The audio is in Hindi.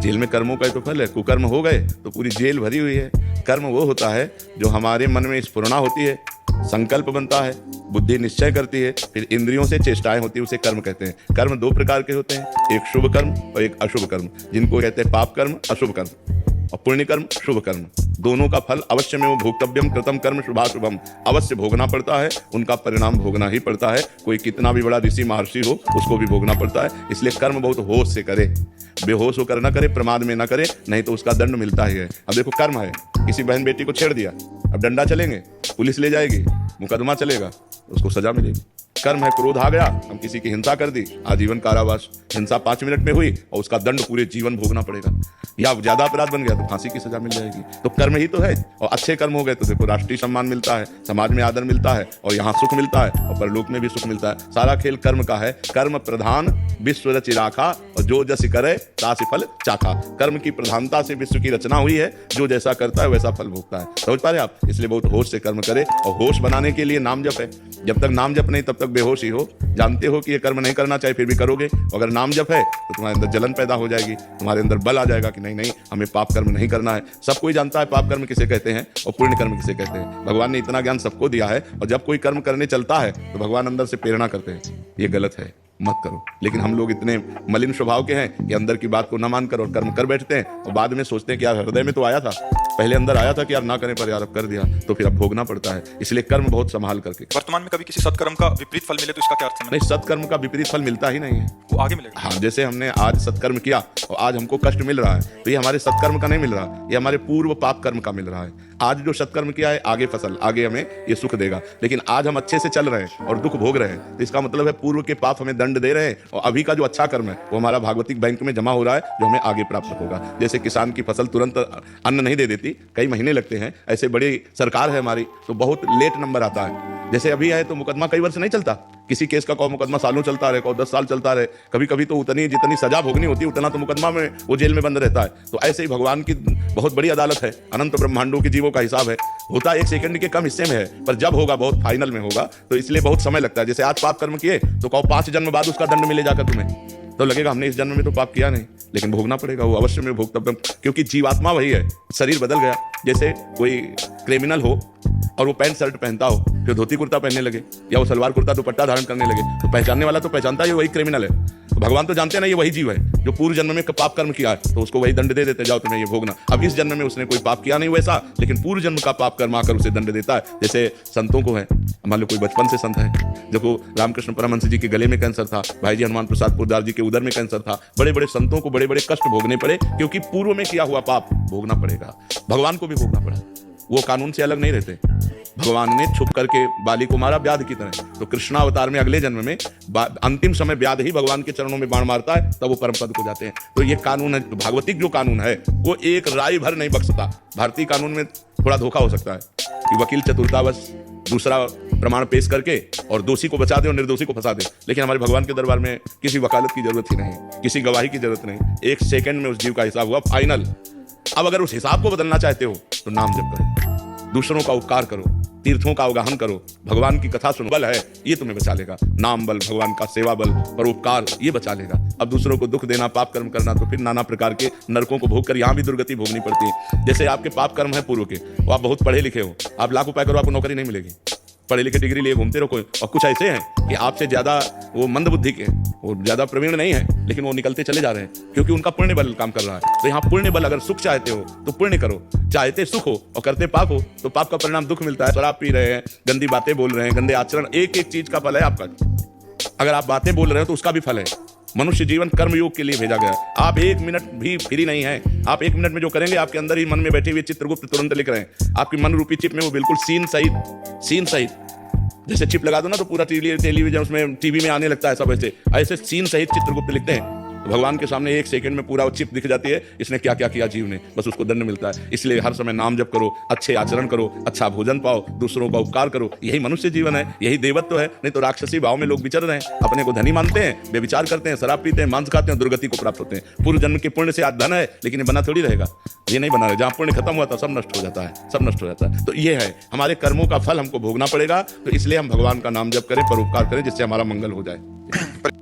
जेल में कर्मों का ही तो फल है। कुकर्म हो गए तो पूरी जेल भरी हुई है। कर्म वो होता है जो हमारे मन में स्फुरणा होती है, संकल्प बनता है, बुद्धि निश्चय करती है, फिर इंद्रियों से चेष्टाएं होती है, उसे कर्म कहते हैं। कर्म दो प्रकार के होते हैं, एक शुभ कर्म और एक अशुभ कर्म, जिनको कहते हैं पाप कर्म, अशुभ कर्म, और पुण्य कर्म, शुभ कर्म। दोनों का फल अवश्य में वो भोक्तव्यम कृतम कर्म शुभाशुभम, अवश्य भोगना पड़ता है, उनका परिणाम भोगना ही पड़ता है। कोई कितना भी बड़ा ऋषि महर्षि हो उसको भी भोगना पड़ता है। इसलिए कर्म बहुत होश से करे, बेहोश होकर ना करे, प्रमाद में ना करे, नहीं तो उसका दंड मिलता ही है। अब देखो कर्म है, किसी बहन बेटी को छेड़ दिया, अब डंडा चलेंगे, पुलिस ले जाएगी, मुकदमा चलेगा, उसको सजा मिलेगी। कर्म है क्रोध आ गया, हम किसी की हिंसा कर दी, आजीवन कारावास। हिंसा 5 मिनट में हुई और उसका दंड पूरे जीवन भोगना पड़ेगा। या ज्यादा अपराध बन गया तो फांसी की सजा मिल जाएगी। तो कर्म ही तो है। और अच्छे कर्म हो गए तो देखो राष्ट्रीय सम्मान मिलता है, समाज में आदर मिलता है, और यहाँ सुख मिलता है और परलोक में भी सुख मिलता है। सारा खेल कर्म का है। कर्म प्रधान विश्व रचि राखा, और जो जस करे तासि फल चाखा। कर्म की प्रधानता से विश्व की रचना हुई है, जो जैसा करता है वैसा फल भोगता है। समझ पा रहे आप? इसलिए बहुत होश से कर्म करे, और होश बनाने के लिए नाम जप है। जब तक नाम जप नहीं तब तक बेहोश ही हो। जानते हो कि ये कर्म नहीं करना चाहिए, फिर भी करोगे। अगर नाम जप है तो तुम्हारे अंदर जलन पैदा हो जाएगी, तुम्हारे अंदर बल आ जाएगा कि नहीं नहीं हमें पाप कर्म नहीं करना है। सब कोई जानता है पाप कर्म किसे कहते हैं और पुण्य कर्म किसे कहते हैं। भगवान ने इतना ज्ञान सबको दिया है, और जब कोई कर्म करने चलता है तो भगवान अंदर से प्रेरणा करते हैं, ये गलत है, मत करो। लेकिन हम लोग इतने मलिन स्वभाव के हैं कि अंदर की बात को न मानकर और कर्म कर बैठते हैं, और बाद में सोचते हैं कि यार हृदय में तो आया था, पहले अंदर आया था कि यार ना करें, पर यार अब कर दिया, तो फिर अब भोगना पड़ता है। इसलिए कर्म बहुत संभाल करके। वर्तमान में कभी किसी सत्कर्म का विपरीत फल मिले तो इसका क्या अर्थ है? नहीं, सत्कर्म का विपरीत फल मिलता ही नहीं है, वो आगे मिलेगा। हाँ, जैसे हमने आज सत्कर्म किया और आज हमको कष्ट मिल रहा है, तो ये हमारे सत्कर्म का नहीं मिल रहा, ये हमारे पूर्व पाप कर्म का मिल रहा है। आज जो सत्कर्म किया है आगे फसल, आगे हमें ये सुख देगा। लेकिन आज हम अच्छे से चल रहे हैं और दुख भोग रहे हैं, तो इसका मतलब है पूर्व के पाप हमें दंड दे रहे हैं, और अभी का जो अच्छा कर्म है वो हमारा भागवतिक बैंक में जमा हो रहा है, जो हमें आगे प्राप्त होगा। जैसे किसान की फसल तुरंत अन्न नहीं दे देती, कई महीने लगते हैं, ऐसे बड़ी सरकार है हमारी तो बहुत लेट नंबर आता है। जैसे अभी है तो मुकदमा कई वर्ष नहीं चलता, किसी केस का मुकदमा सालों चलता रहे, 10 साल चलता रहे, कभी कभी तो उतनी जितनी सजा भोगनी होती है उतना तो मुकदमा में वो जेल में बंद रहता है। तो ऐसे ही भगवान की बहुत बड़ी अदालत है, अनंत ब्रह्मांडों के जीवों का हिसाब है, होता 1 सेकंड के कम हिस्से में है, पर जब होगा बहुत फाइनल में होगा, तो इसलिए बहुत समय लगता है। जैसे आज पाप कर्म किए तो कहो 5 जन्म बाद उसका दंड मिले जाकर तुम्हें, तो लगेगा हमने इस जन्म में तो पाप किया नहीं, लेकिन भोगना पड़ेगा, वो अवश्य में भोगतव्य, क्योंकि जीवात्मा वही है, शरीर बदल गया। जैसे कोई क्रिमिनल हो और वो पैंट शर्ट पहनता हो, फिर धोती कुर्ता पहनने लगे, या वो सलवार कुर्ता दुपट्टा धारण करने लगे, तो पहचानने वाला तो पहचानता है वही क्रिमिनल है। तो भगवान तो जानते ना ये वही जीव है जो पूर्व जन्म में पाप कर्म किया है, तो उसको वही दंड दे देते, जाओ तुम्हें ये भोगना। अब इस जन्म में उसने कोई पाप किया नहीं वैसा, लेकिन पूर्व जन्म का पाप कर्म आकर उसे दंड देता है। जैसे संतों को है, मान लो कोई बचपन से संत है, देखो रामकृष्ण परमहंस जी के गले में कैंसर था, भाई जी हनुमान प्रसाद पोद्दार जी के उदर में कैंसर था, बड़े बड़े संतों को बड़े बड़े कष्ट भोगने पड़े, क्योंकि पूर्व में किया हुआ पाप भोगना पड़ेगा। भगवान को भी भोगना पड़ा, वो कानून से अलग नहीं रहते। भगवान ने छुप करके बाली को मारा व्याध की तरह, तो कृष्णावतार में अगले जन्म में अंतिम समय व्याध ही भगवान के चरणों में बाण मारता है, तब वो परम पद को जाते हैं। तो ये कानून है, भागवतिक जो कानून है वो एक राय भर नहीं बख्शता। भारतीय कानून में थोड़ा धोखा हो सकता है कि वकील चतुरतावश दूसरा प्रमाण पेश करके और दोषी को बचा दे और निर्दोषी को फंसा दे, लेकिन हमारे भगवान के दरबार में किसी वकालत की जरूरत ही नहीं, किसी गवाही की जरूरत नहीं। 1 सेकंड में उस जीव का हिसाब हुआ फाइनल। अब अगर उस हिसाब को बदलना चाहते हो तो नाम जप करो, दूसरों का उपकार करो, तीर्थों का अवगाहन करो, भगवान की कथा सुनो, बल है ये तुम्हें बचा लेगा। नाम बल, भगवान का सेवा बल, परोपकार ये बचा लेगा। अब दूसरों को दुख देना, पाप कर्म करना, तो फिर नाना प्रकार के नरकों को भोग कर यहाँ भी दुर्गति भोगनी पड़ती है। जैसे आपके पाप कर्म है पूर्व के, वो आप बहुत पढ़े लिखे हो, आप लाख रुपए करो आपको नौकरी नहीं मिलेगी, पढ़े लिखे डिग्री लिए घूमते रहो कोई, और कुछ ऐसे हैं कि आपसे ज्यादा वो मंद बुद्धि के, वो ज्यादा प्रवीण नहीं है, लेकिन वो निकलते चले जा रहे हैं क्योंकि उनका पुण्य बल काम कर रहा है। तो यहाँ पुण्य बल, अगर सुख चाहते हो तो पुण्य करो, चाहते सुख हो और करते पाप हो तो पाप का परिणाम दुख मिलता है। शराब पी रहे हैं, गंदी बातें बोल रहे हैं, गंदे आचरण, एक एक चीज का फल है आपका। अगर आप बातें बोल रहे हो तो उसका भी फल है। मनुष्य जीवन कर्मयोग के लिए भेजा गया। आप 1 मिनट भी फ्री नहीं है। आप 1 मिनट में जो करेंगे आपके अंदर ही मन में बैठे हुए चित्रगुप्त तुरंत लिख रहे हैं। आपकी मन रूपी चिप में वो बिल्कुल सीन सहित जैसे चिप लगा दो ना तो पूरा टेलीविजन उसमें टीवी में आने लगता है, सब ऐसे सीन सहित चित्रगुप्त लिखते हैं। भगवान के सामने 1 सेकंड में पूरा चिप दिख जाती है, इसने क्या क्या किया जीव ने, बस उसको दंड मिलता है। इसलिए हर समय नाम जप करो, अच्छे आचरण करो, अच्छा भोजन पाओ, दूसरों का उपकार करो, यही मनुष्य जीवन है, यही देवत्व है। नहीं तो राक्षसी भाव में लोग विचर रहे हैं, अपने को धनी मानते हैं, बेविचार करते हैं, शराब पीते हैं, मांस खाते हैं, दुर्गति को प्राप्त होते हैं। पूर्व जन्म के पुण्य से आज धन है, लेकिन ये बना थोड़ी रहेगा, ये नहीं बना रहे। जहाँ पुण्य खत्म हुआ था सब नष्ट हो जाता है, सब नष्ट हो जाता है। तो ये है हमारे कर्मों का फल हमको भोगना पड़ेगा। तो इसलिए हम भगवान का नाम जप करें, परोपकार करें, जिससे हमारा मंगल हो जाए।